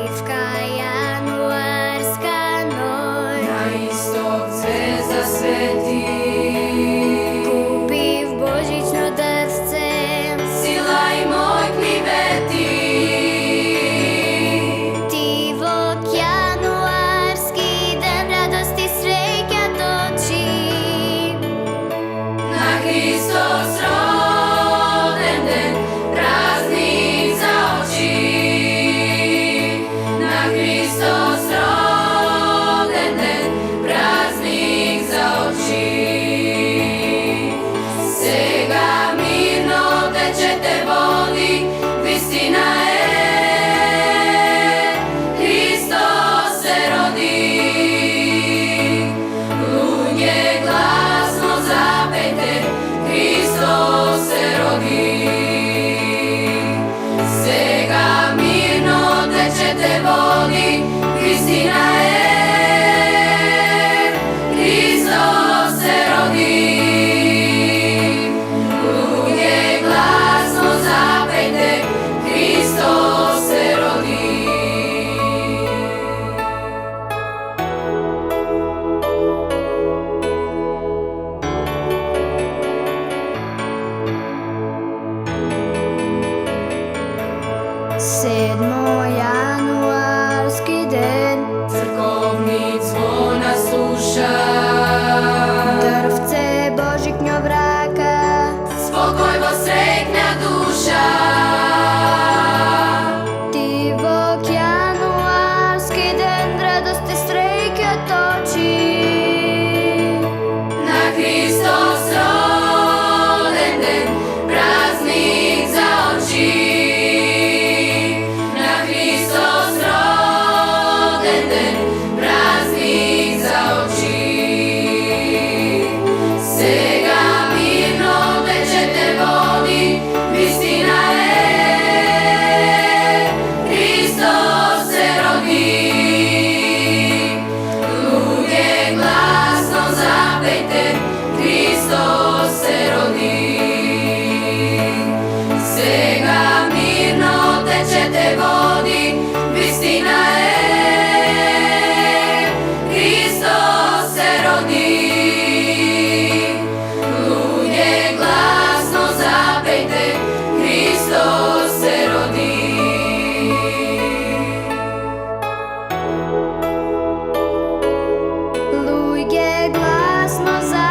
Slivka januarska noć, na istok zvezda sveti. Kupi v božično drvce, Silaj moj kliveti. Divok januarski dan radosti sreća toči. Na Hristos roden den, praznik za oči. Na Hristos roden den, praznik za oči. Sega mirno tečete vodi, vistina je, Hristos se rodi. Lunje glasno zapejte, Hristos se rodi. Sega mirno tečete vodi, vistina je, Hristos se rodi. Lunje glasno zapejte, Hristos se rodi. Sedmo januarski den, Crkovni zvona sluša, drvce božiknjo vraka, spokoj vo sretnja duša. Divok januarski den radosti sreća toči. Na Hristos roden den, praznik za oči. Na Hristos roden den, praznik za oči. Sega mirno tečete vodi, vistina je, Hristos se rodi. Lunje glasno zapejte, Hristos se rodi. Sega mirno tečete vodi, vistina je, Hristos se rodi. Lunje glasno zapejte, Hristos se rodi. Lujge glasno za